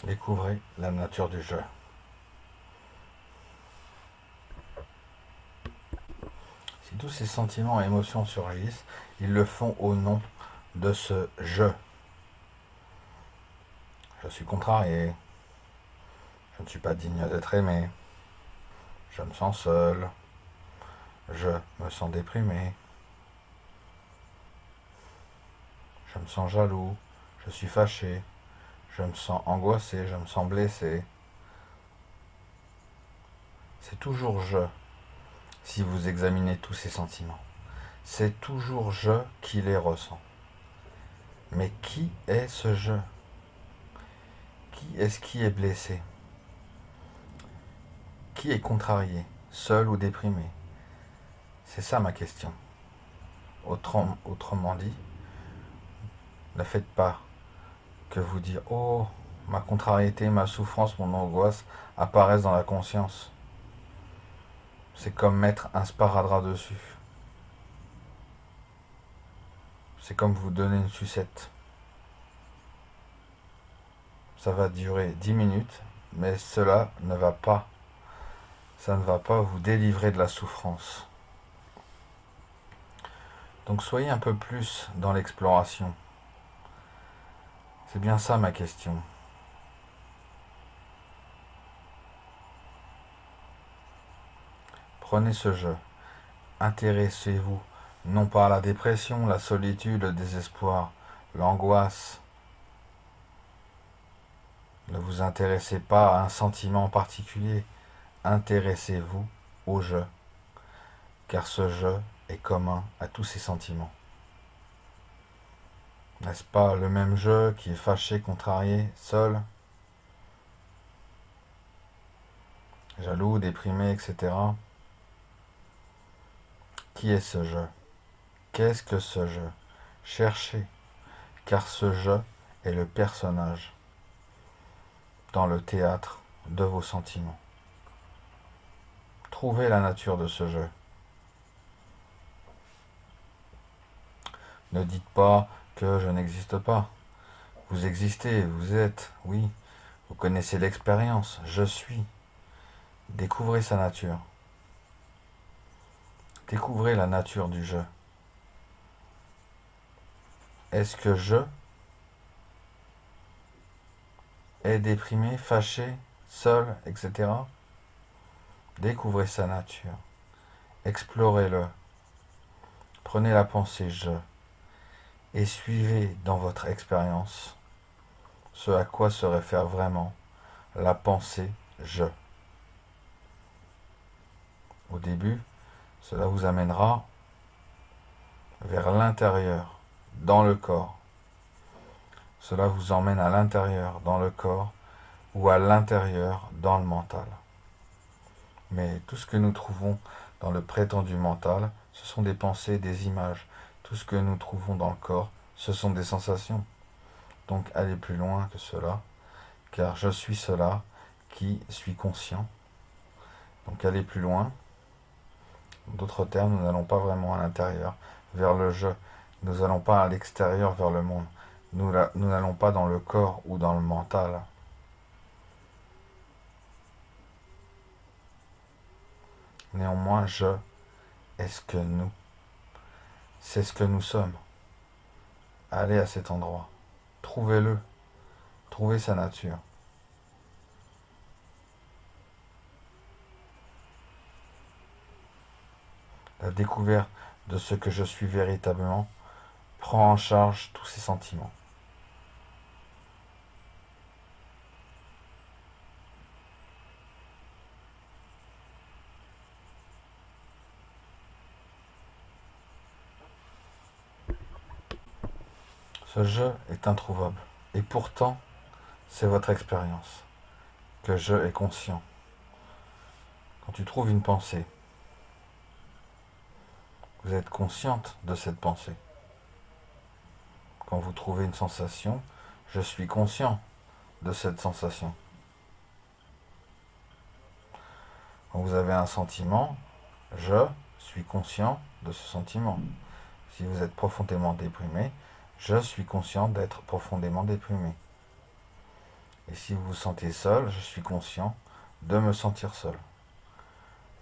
Découvrez la nature du jeu. Si tous ces sentiments et émotions surgissent, ils le font au nom de ce je. Je suis contrarié, je ne suis pas digne d'être aimé, je me sens seul, je me sens déprimé, je me sens jaloux, je suis fâché, je me sens angoissé, je me sens blessé. C'est toujours je, si vous examinez tous ces sentiments. C'est toujours je qui les ressent. Mais qui est ce je? Qui est-ce qui est blessé? Qui est contrarié, seul ou déprimé? C'est ça ma question. Autrement dit, ne faites pas que vous dire oh, ma contrariété, ma souffrance, mon angoisse apparaissent dans la conscience. C'est comme mettre un sparadrap dessus. C'est comme vous donner une sucette. Ça va durer 10 minutes, mais ça ne va pas vous délivrer de la souffrance. Donc soyez un peu plus dans l'exploration. C'est bien ça ma question. Prenez ce jeu. Intéressez-vous non pas à la dépression, la solitude, le désespoir, l'angoisse. Ne vous intéressez pas à un sentiment particulier. Intéressez-vous au jeu, car ce jeu est commun à tous ces sentiments. N'est-ce pas le même jeu qui est fâché, contrarié, seul, jaloux, déprimé, etc. Qui est ce jeu? Qu'est-ce que ce jeu? Cherchez, car ce jeu est le personnage dans le théâtre de vos sentiments. Trouvez la nature de ce jeu. Ne dites pas que je n'existe pas. Vous existez, vous êtes, oui. Vous connaissez l'expérience, je suis. Découvrez sa nature. Découvrez la nature du jeu. Est-ce que je est déprimé, fâché, seul, etc. Découvrez sa nature. Explorez-le. Prenez la pensée je et suivez dans votre expérience ce à quoi se réfère vraiment la pensée je. Au début, cela vous amènera vers l'intérieur, dans le corps. Cela vous emmène à l'intérieur, dans le corps, ou à l'intérieur, dans le mental. Mais tout ce que nous trouvons dans le prétendu mental, ce sont des pensées, des images. Tout ce que nous trouvons dans le corps, ce sont des sensations. Donc allez plus loin que cela, car je suis cela qui suis conscient. Donc allez plus loin. En d'autres termes, nous n'allons pas vraiment à l'intérieur, vers le je. Nous n'allons pas à l'extérieur, vers le monde. Nous n'allons pas dans le corps ou dans le mental. Néanmoins, je est ce que nous. C'est ce que nous sommes. Allez à cet endroit. Trouvez-le. Trouvez sa nature. La découverte de ce que je suis véritablement prend en charge tous ces sentiments. Ce je est introuvable. Et pourtant, c'est votre expérience. Que je est conscient. Quand tu trouves une pensée, vous êtes consciente de cette pensée. Quand vous trouvez une sensation, je suis conscient de cette sensation. Quand vous avez un sentiment, je suis conscient de ce sentiment. Si vous êtes profondément déprimé, je suis conscient d'être profondément déprimé. Et si vous vous sentez seul, je suis conscient de me sentir seul.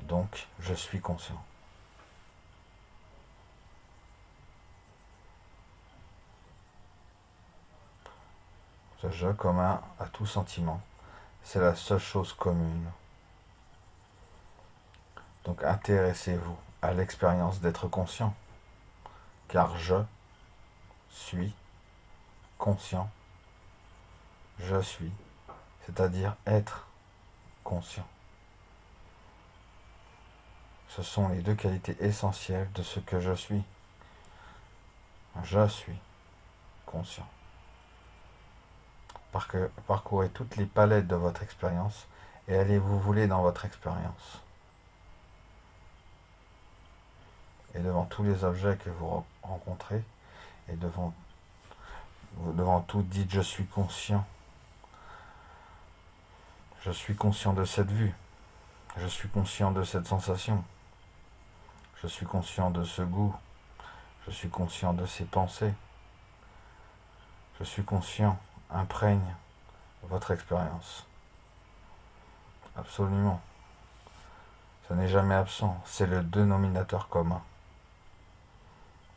Donc, je suis conscient. Ce je commun à tout sentiment, c'est la seule chose commune. Donc, intéressez-vous à l'expérience d'être conscient, car je suis conscient. Je suis, c'est-à-dire être conscient. Ce sont les deux qualités essentielles de ce que je suis. Je suis conscient. Parcourez toutes les palettes de votre expérience et allez vous voler dans votre expérience. Et devant tous les objets que vous rencontrez, et devant tout, dites je suis conscient. Je suis conscient de cette vue. Je suis conscient de cette sensation. Je suis conscient de ce goût. Je suis conscient de ces pensées. Je suis conscient. Imprègne votre expérience. Absolument. Ce n'est jamais absent. C'est le dénominateur commun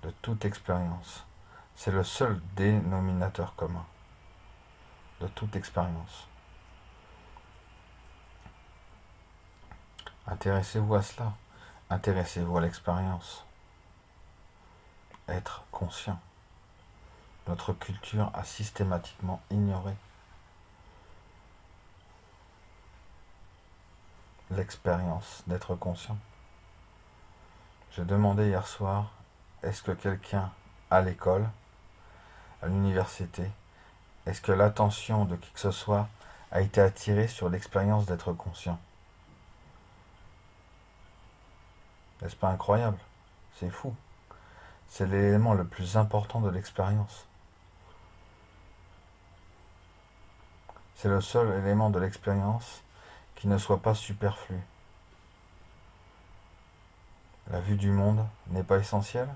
de toute expérience. C'est le seul dénominateur commun de toute expérience. Intéressez-vous à cela. Intéressez-vous à l'expérience. Être conscient. Notre culture a systématiquement ignoré l'expérience d'être conscient. J'ai demandé hier soir, est-ce que quelqu'un à l'école, à l'université, est-ce que l'attention de qui que ce soit a été attirée sur l'expérience d'être conscient? N'est-ce pas incroyable? C'est fou. C'est l'élément le plus important de l'expérience. C'est le seul élément de l'expérience qui ne soit pas superflu. La vue du monde n'est pas essentielle.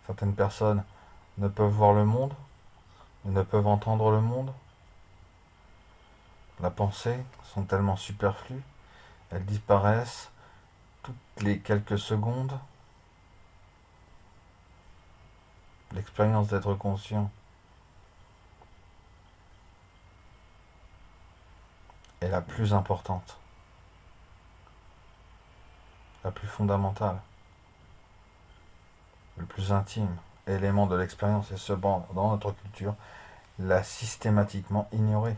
Certaines personnes ne peuvent voir le monde, ne peuvent entendre le monde. La pensée sont tellement superflues, elles disparaissent toutes les quelques secondes. L'expérience d'être conscient est la plus importante, la plus fondamentale, le plus intime élément de l'expérience, et cependant, dans notre culture, l'a systématiquement ignoré.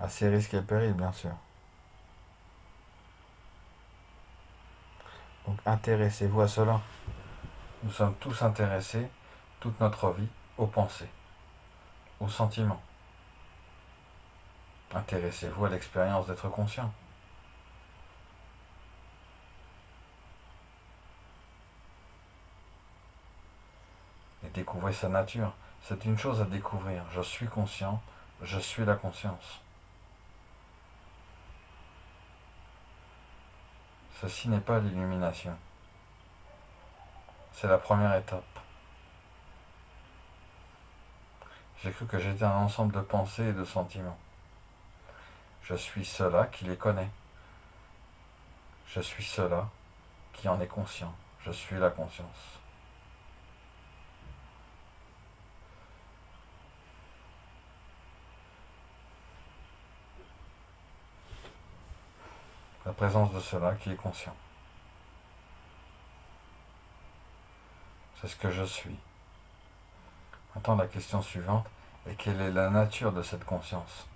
À ses risques et périls, bien sûr. Donc intéressez-vous à cela. Nous sommes tous intéressés, toute notre vie, aux pensées, aux sentiments. Intéressez-vous à l'expérience d'être conscient. Et découvrez sa nature. C'est une chose à découvrir. Je suis conscient, je suis la conscience. Ceci n'est pas l'illumination. C'est la première étape. J'ai cru que j'étais un ensemble de pensées et de sentiments. Je suis cela qui les connaît. Je suis cela qui en est conscient. Je suis la conscience. La présence de cela qui est conscient. C'est ce que je suis. Maintenant, la question suivante est quelle est la nature de cette conscience?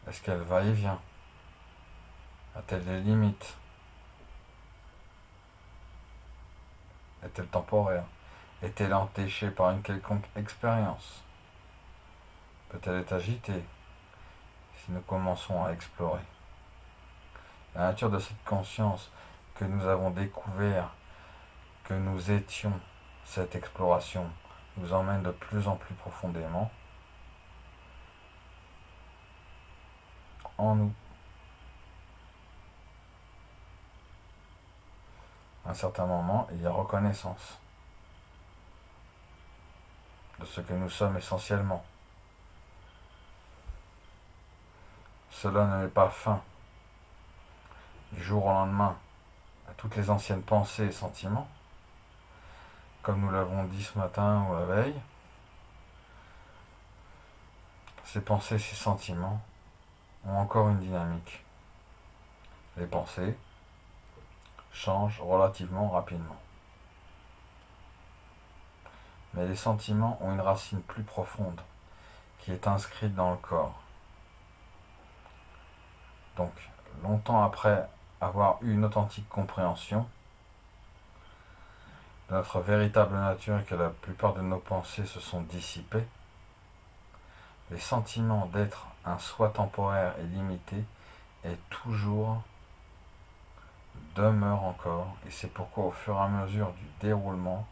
Est-ce qu'elle va et vient? A-t-elle des limites? Est-elle temporaire? Est-elle entachée par une quelconque expérience? Peut-elle être agitée si nous commençons à explorer? La nature de cette conscience que nous avons découvert, que nous étions, cette exploration nous emmène de plus en plus profondément en nous. un certain moment, il y a reconnaissance de ce que nous sommes essentiellement. Cela ne met pas fin du jour au lendemain à toutes les anciennes pensées et sentiments, comme nous l'avons dit ce matin ou la veille. Ces pensées, ces sentiments ont encore une dynamique. Les pensées changent relativement rapidement. Mais les sentiments ont une racine plus profonde qui est inscrite dans le corps. Donc, longtemps après avoir eu une authentique compréhension de notre véritable nature et que la plupart de nos pensées se sont dissipées, les sentiments d'être un soi temporaire et limité est toujours, demeure encore, et c'est pourquoi au fur et à mesure du déroulement,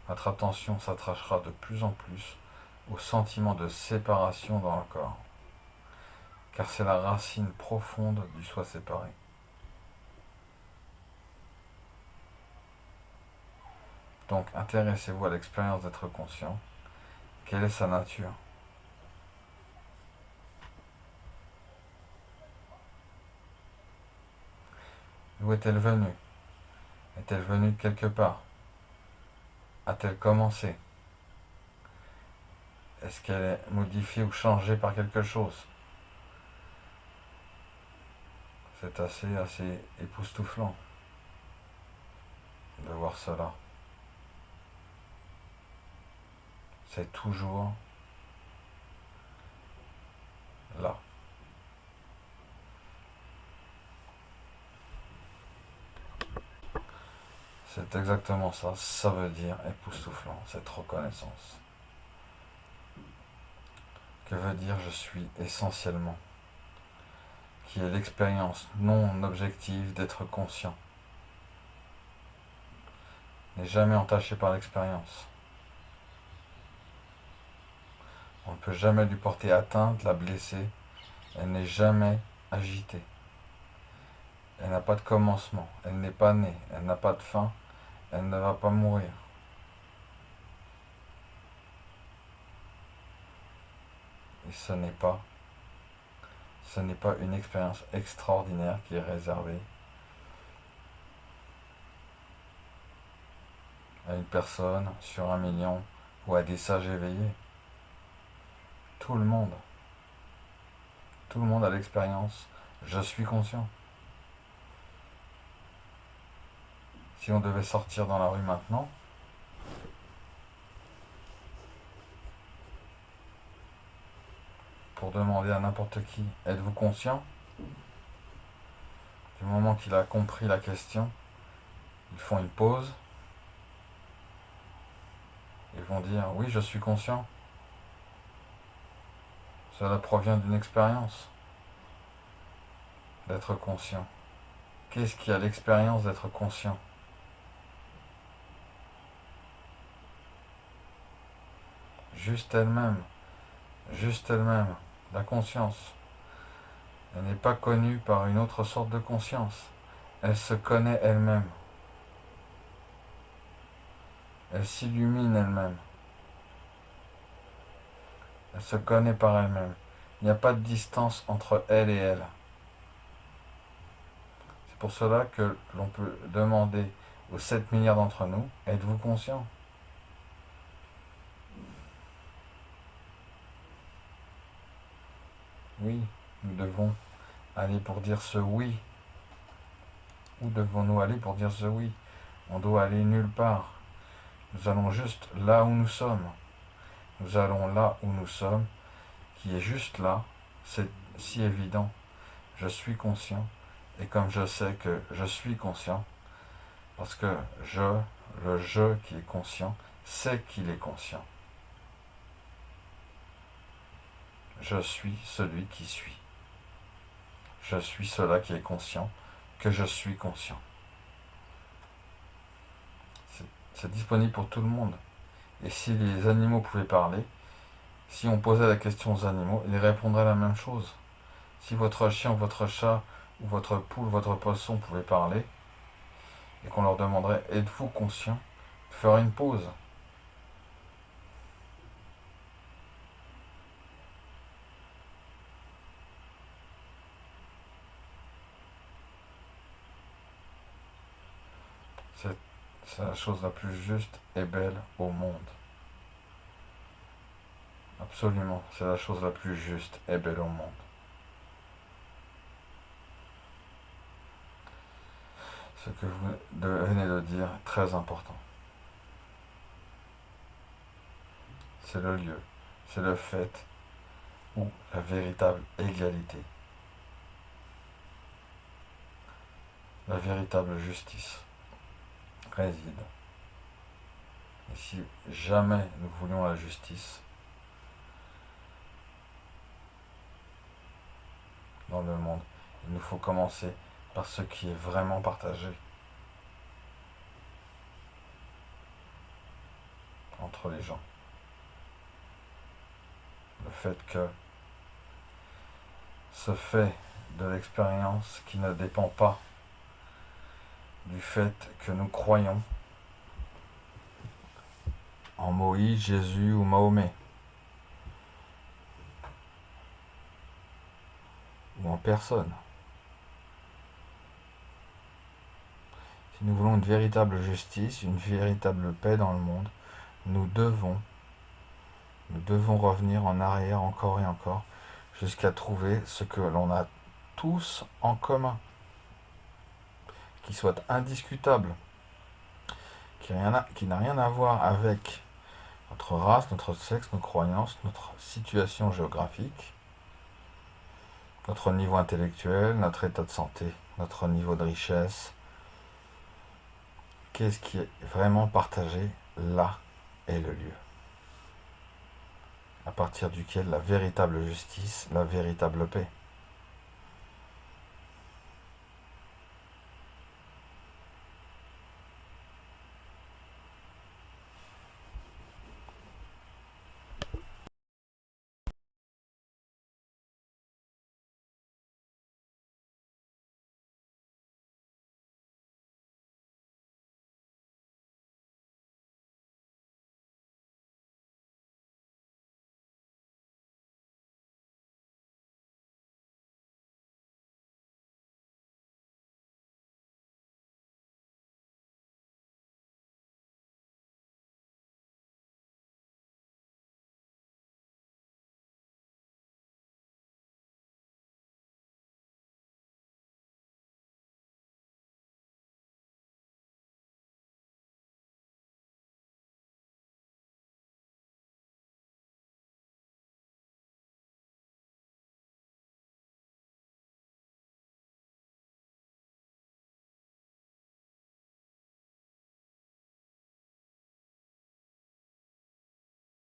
notre attention s'attachera de plus en plus au sentiment de séparation dans le corps, car c'est la racine profonde du soi séparé. Donc intéressez-vous à l'expérience d'être conscient. Quelle est sa nature? D'où est-elle venue? Est-elle venue de quelque part? A-t-elle commencé? Est-ce qu'elle est modifiée ou changée par quelque chose? C'est assez époustouflant de voir cela. C'est toujours là. C'est exactement ça. Ça veut dire époustouflant, cette reconnaissance. Que veut dire je suis essentiellement? Qui est l'expérience non objective d'être conscient. N'est jamais entaché par l'expérience. On ne peut jamais lui porter atteinte, la blesser. Elle n'est jamais agitée. Elle n'a pas de commencement. Elle n'est pas née. Elle n'a pas de fin. Elle ne va pas mourir. Et ce n'est pas une expérience extraordinaire qui est réservée à une personne sur 1 million ou à des sages éveillés. Tout le monde a l'expérience. Je suis conscient. Si on devait sortir dans la rue maintenant, pour demander à n'importe qui, êtes-vous conscient? Du moment qu'il a compris la question, ils font une pause. Ils vont dire, oui, je suis conscient. Cela provient d'une expérience d'être conscient. Qu'est-ce qui a l'expérience d'être conscient? Juste elle-même, la conscience. Elle n'est pas connue par une autre sorte de conscience. Elle se connaît elle-même. Elle s'illumine elle-même. Elle se connaît par elle-même. Il n'y a pas de distance entre elle et elle. C'est pour cela que l'on peut demander aux 7 milliards d'entre nous, êtes-vous conscient? Oui, nous devons aller pour dire ce oui. Où devons-nous aller pour dire ce oui? On doit aller nulle part. Nous allons juste là où nous sommes. Nous allons là où nous sommes, qui est juste là. C'est si évident. Je suis conscient. Et comme je sais que je suis conscient, parce que le je qui est conscient, sait qu'il est conscient. Je suis celui qui suis. Je suis cela qui est conscient, que je suis conscient. C'est disponible pour tout le monde. Et si les animaux pouvaient parler, si on posait la question aux animaux, ils répondraient la même chose. Si votre chien, votre chat, ou votre poule, votre poisson pouvait parler, et qu'on leur demanderait: êtes-vous conscient de faire une pause? C'est la chose la plus juste et belle au monde. Absolument, c'est la chose la plus juste et belle au monde. Ce que vous venez de dire est très important. C'est le lieu, c'est le fait où la véritable égalité, la véritable justice réside. Et si jamais nous voulions la justice dans le monde, il nous faut commencer par ce qui est vraiment partagé entre les gens. Le fait que ce fait de l'expérience qui ne dépend pas du fait que nous croyons en Moïse, Jésus ou Mahomet, ou en personne. Si nous voulons une véritable justice, une véritable paix dans le monde, nous devons revenir en arrière encore et encore jusqu'à trouver ce que l'on a tous en commun, qui soit indiscutable, qui n'a rien à voir avec notre race, notre sexe, nos croyances, notre situation géographique, notre niveau intellectuel, notre état de santé, notre niveau de richesse. Qu'est-ce qui est vraiment partagé? Là est le lieu à partir duquel la véritable justice, la véritable paix